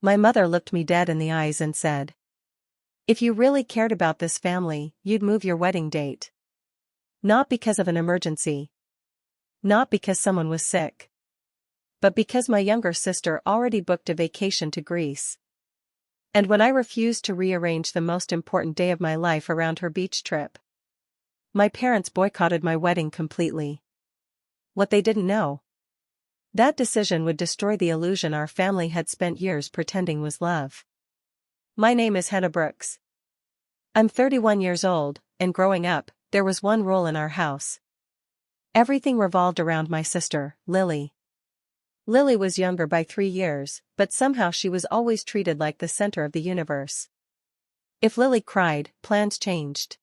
My mother looked me dead in the eyes and said, "If you really cared about this family, you'd move your wedding date. Not because of an emergency. Not because someone was sick. But because my younger sister already booked a vacation to Greece. And when I refused to rearrange the most important day of my life around her beach trip, my parents boycotted my wedding completely." What they didn't know. That decision would destroy the illusion our family had spent years pretending was love. My name is Hannah Brooks. I'm 31 years old, and growing up, there was one rule in our house. Everything revolved around my sister, Lily. Lily was younger by 3 years, but somehow she was always treated like the center of the universe. If Lily cried, plans changed.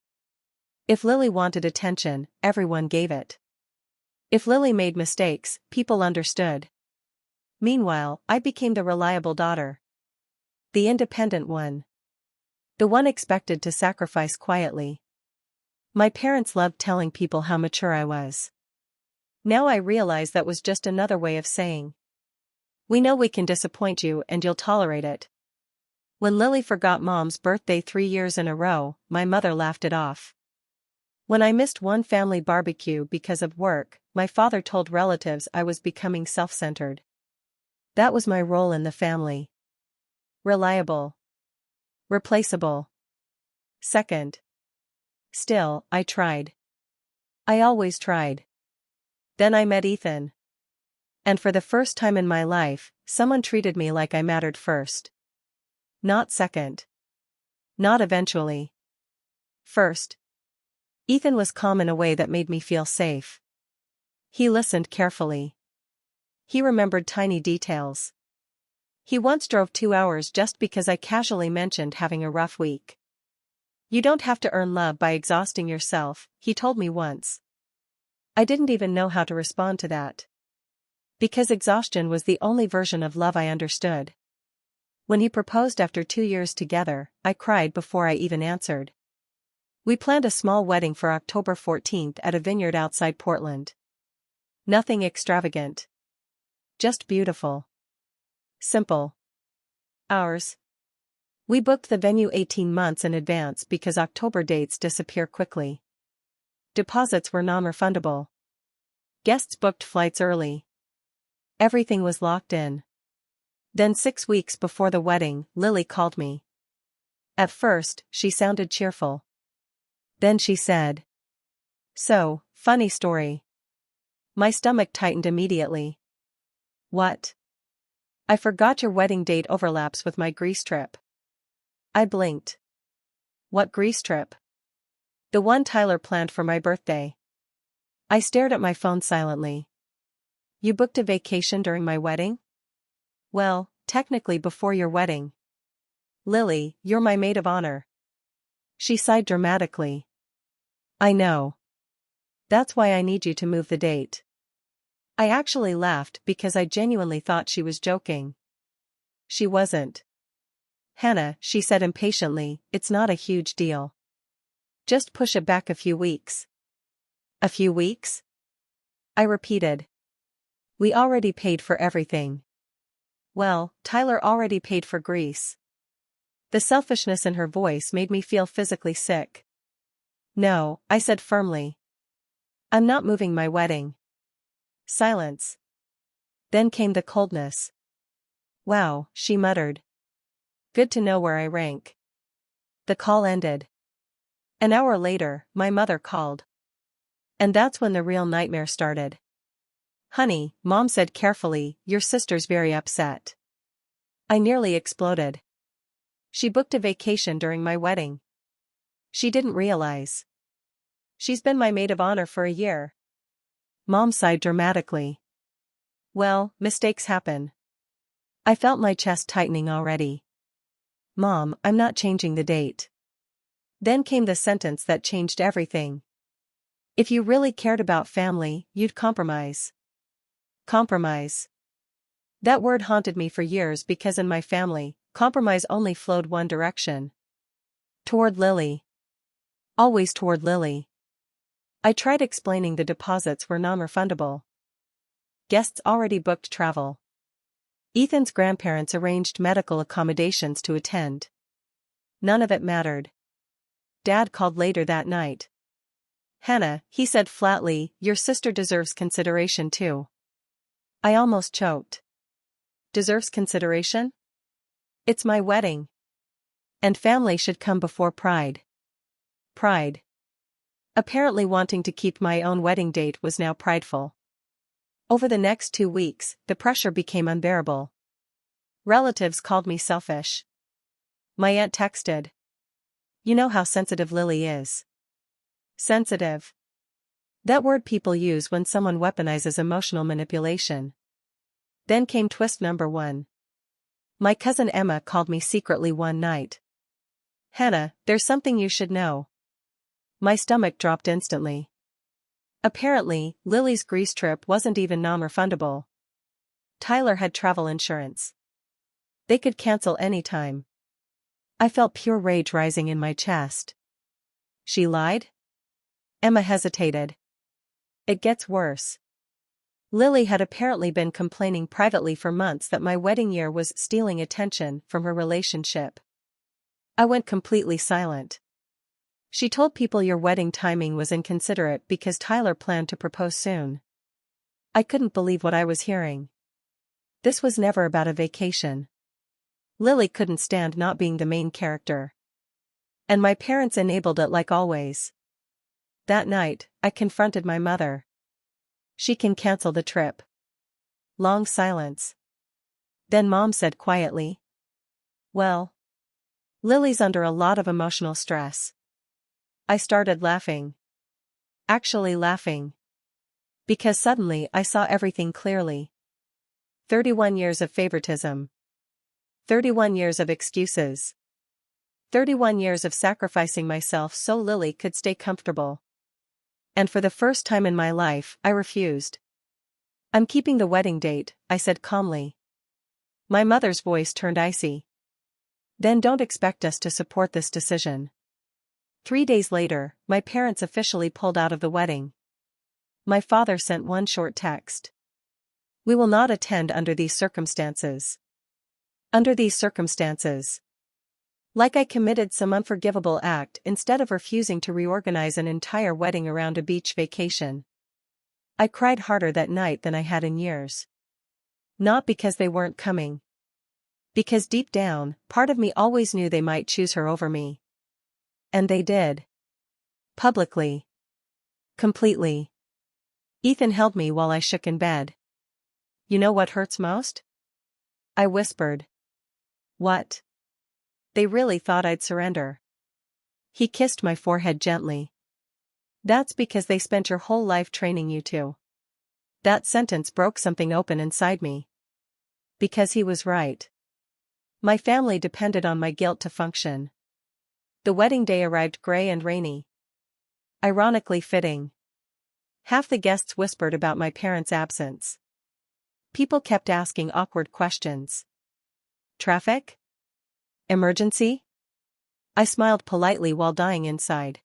If Lily wanted attention, everyone gave it. If Lily made mistakes, people understood. Meanwhile, I became the reliable daughter. The independent one. The one expected to sacrifice quietly. My parents loved telling people how mature I was. Now I realize that was just another way of saying, "We know we can disappoint you and you'll tolerate it." When Lily forgot Mom's birthday 3 years in a row, my mother laughed it off. When I missed one family barbecue because of work, my father told relatives I was becoming self-centered. That was my role in the family. Reliable. Replaceable. Second. Still, I tried. I always tried. Then I met Ethan. And for the first time in my life, someone treated me like I mattered first. Not second. Not eventually. First. Ethan was calm in a way that made me feel safe. He listened carefully. He remembered tiny details. He once drove 2 hours just because I casually mentioned having a rough week. "You don't have to earn love by exhausting yourself," he told me once. I didn't even know how to respond to that. Because exhaustion was the only version of love I understood. When he proposed after 2 years together, I cried before I even answered. We planned a small wedding for October 14th at a vineyard outside Portland. Nothing extravagant. Just beautiful. Simple. Ours. We booked the venue 18 months in advance because October dates disappear quickly. Deposits were non-refundable. Guests booked flights early. Everything was locked in. Then 6 weeks before the wedding, Lily called me. At first, she sounded cheerful. Then she said, "So, funny story." My stomach tightened immediately. "What?" "I forgot your wedding date overlaps with my Greece trip." I blinked. "What Greece trip?" "The one Tyler planned for my birthday." I stared at my phone silently. "You booked a vacation during my wedding?" "Well, technically before your wedding." "Lily, you're my maid of honor." She sighed dramatically. "I know. That's why I need you to move the date." I actually laughed because I genuinely thought she was joking. She wasn't. "Hannah," she said impatiently, "it's not a huge deal. Just push it back a few weeks." "A few weeks?" I repeated. "We already paid for everything." "Well, Tyler already paid for Greece." The selfishness in her voice made me feel physically sick. "No," I said firmly. "I'm not moving my wedding." Silence. Then came the coldness. "Wow," she muttered. "Good to know where I rank." The call ended. An hour later, my mother called. And that's when the real nightmare started. "Honey," Mom said carefully, "your sister's very upset." I nearly exploded. She booked a vacation during my wedding. She didn't realize. She's been my maid of honor for a year. Mom sighed dramatically. "Well, mistakes happen." I felt my chest tightening already. "Mom, I'm not changing the date." Then came the sentence that changed everything. "If you really cared about family, you'd compromise." Compromise. That word haunted me for years because in my family, compromise only flowed one direction. Toward Lily. Always toward Lily. I tried explaining the deposits were non-refundable. Guests already booked travel. Ethan's grandparents arranged medical accommodations to attend. None of it mattered. Dad called later that night. "Hannah," he said flatly, "your sister deserves consideration too." I almost choked. Deserves consideration? It's my wedding. And family should come before pride. Pride. Apparently wanting to keep my own wedding date was now prideful. Over the next 2 weeks, the pressure became unbearable. Relatives called me selfish. My aunt texted. "You know how sensitive Lily is." Sensitive. That word people use when someone weaponizes emotional manipulation. Then came twist number 1. My cousin Emma called me secretly one night. "Hannah, there's something you should know." My stomach dropped instantly. Apparently, Lily's Greece trip wasn't even non-refundable. Tyler had travel insurance. They could cancel anytime. I felt pure rage rising in my chest. She lied? Emma hesitated. It gets worse. Lily had apparently been complaining privately for months that my wedding year was stealing attention from her relationship. I went completely silent. She told people your wedding timing was inconsiderate because Tyler planned to propose soon. I couldn't believe what I was hearing. This was never about a vacation. Lily couldn't stand not being the main character. And my parents enabled it like always. That night, I confronted my mother. "She can cancel the trip." Long silence. Then Mom said quietly, "Well, Lily's under a lot of emotional stress." I started laughing. Actually laughing. Because suddenly I saw everything clearly. 31 years of favoritism. 31 years of excuses. 31 years of sacrificing myself so Lily could stay comfortable. And for the first time in my life, I refused. "I'm keeping the wedding date," I said calmly. My mother's voice turned icy. "Then don't expect us to support this decision." 3 days later, my parents officially pulled out of the wedding. My father sent one short text. "We will not attend under these circumstances." Under these circumstances. Like I committed some unforgivable act instead of refusing to reorganize an entire wedding around a beach vacation. I cried harder that night than I had in years. Not because they weren't coming. Because deep down, part of me always knew they might choose her over me. And they did. Publicly. Completely. Ethan held me while I shook in bed. "You know what hurts most?" I whispered. "What?" "They really thought I'd surrender." He kissed my forehead gently. "That's because they spent your whole life training you to." That sentence broke something open inside me. Because he was right. My family depended on my guilt to function. The wedding day arrived gray and rainy. Ironically fitting. Half the guests whispered about my parents' absence. People kept asking awkward questions. Traffic? Emergency? I smiled politely while dying inside.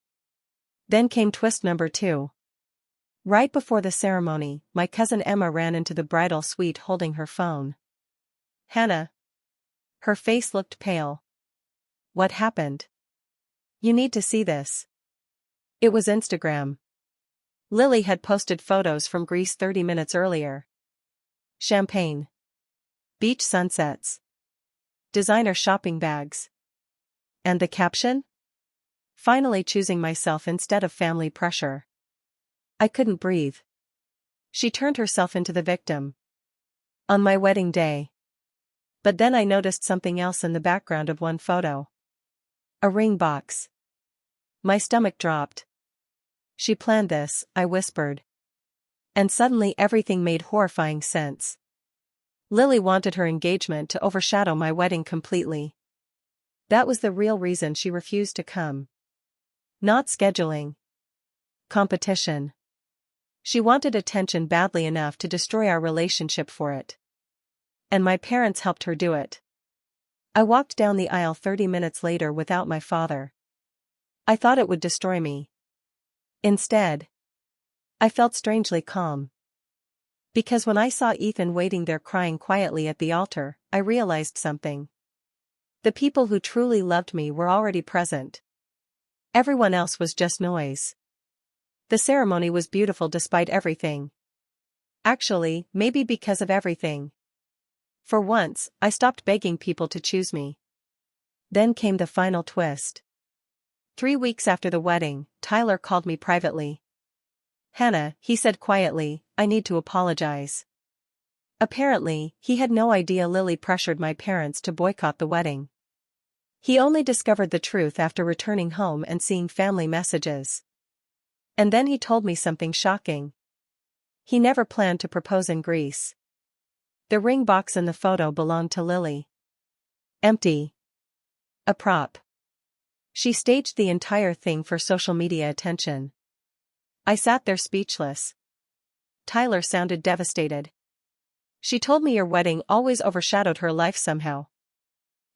Then came twist number 2. Right before the ceremony, my cousin Emma ran into the bridal suite holding her phone. "Hannah." Her face looked pale. "What happened?" "You need to see this." It was Instagram. Lily had posted photos from Greece 30 minutes earlier. Champagne. Beach sunsets. Designer shopping bags. And the caption? "Finally choosing myself instead of family pressure." I couldn't breathe. She turned herself into the victim. On my wedding day. But then I noticed something else in the background of one photo. A ring box. My stomach dropped. "She planned this," I whispered. And suddenly everything made horrifying sense. Lily wanted her engagement to overshadow my wedding completely. That was the real reason she refused to come. Not scheduling. Competition. She wanted attention badly enough to destroy our relationship for it. And my parents helped her do it. I walked down the aisle 30 minutes later without my father. I thought it would destroy me. Instead, I felt strangely calm. Because when I saw Ethan waiting there crying quietly at the altar, I realized something. The people who truly loved me were already present. Everyone else was just noise. The ceremony was beautiful despite everything. Actually, maybe because of everything. For once, I stopped begging people to choose me. Then came the final twist. 3 weeks after the wedding, Tyler called me privately. "Hannah," he said quietly, "I need to apologize." Apparently, he had no idea Lily pressured my parents to boycott the wedding. He only discovered the truth after returning home and seeing family messages. And then he told me something shocking. He never planned to propose in Greece. The ring box in the photo belonged to Lily. Empty. A prop. She staged the entire thing for social media attention. I sat there speechless. Tyler sounded devastated. "She told me your wedding always overshadowed her life somehow."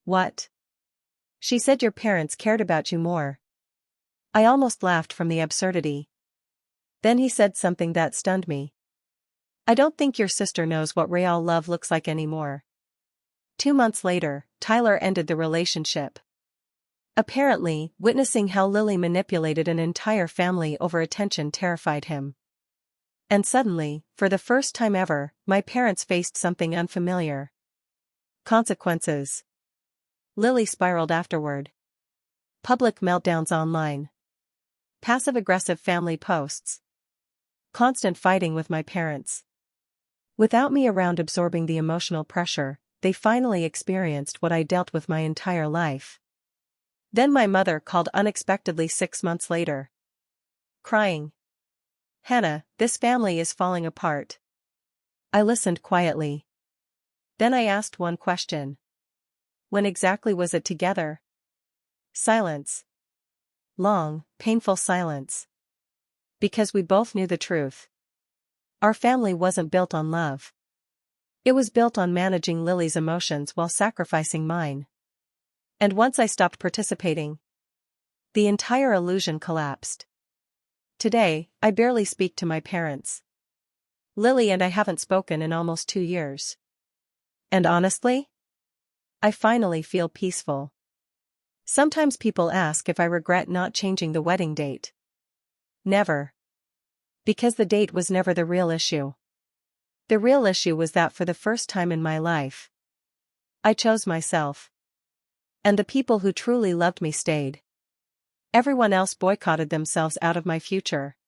"What?" "She said your parents cared about you more." I almost laughed from the absurdity. Then he said something that stunned me. "I don't think your sister knows what real love looks like anymore." 2 months later, Tyler ended the relationship. Apparently, witnessing how Lily manipulated an entire family over attention terrified him. And suddenly, for the first time ever, my parents faced something unfamiliar. Consequences. Lily spiraled afterward. Public meltdowns online. Passive-aggressive family posts. Constant fighting with my parents. Without me around absorbing the emotional pressure, they finally experienced what I dealt with my entire life. Then my mother called unexpectedly 6 months later. Crying. "Hannah, this family is falling apart." I listened quietly. Then I asked one question. "When exactly was it together?" Silence. Long, painful silence. Because we both knew the truth. Our family wasn't built on love. It was built on managing Lily's emotions while sacrificing mine. And once I stopped participating, the entire illusion collapsed. Today, I barely speak to my parents. Lily and I haven't spoken in almost 2 years. And honestly, I finally feel peaceful. Sometimes people ask if I regret not changing the wedding date. Never. Because the date was never the real issue. The real issue was that for the first time in my life, I chose myself. And the people who truly loved me stayed. Everyone else boycotted themselves out of my future.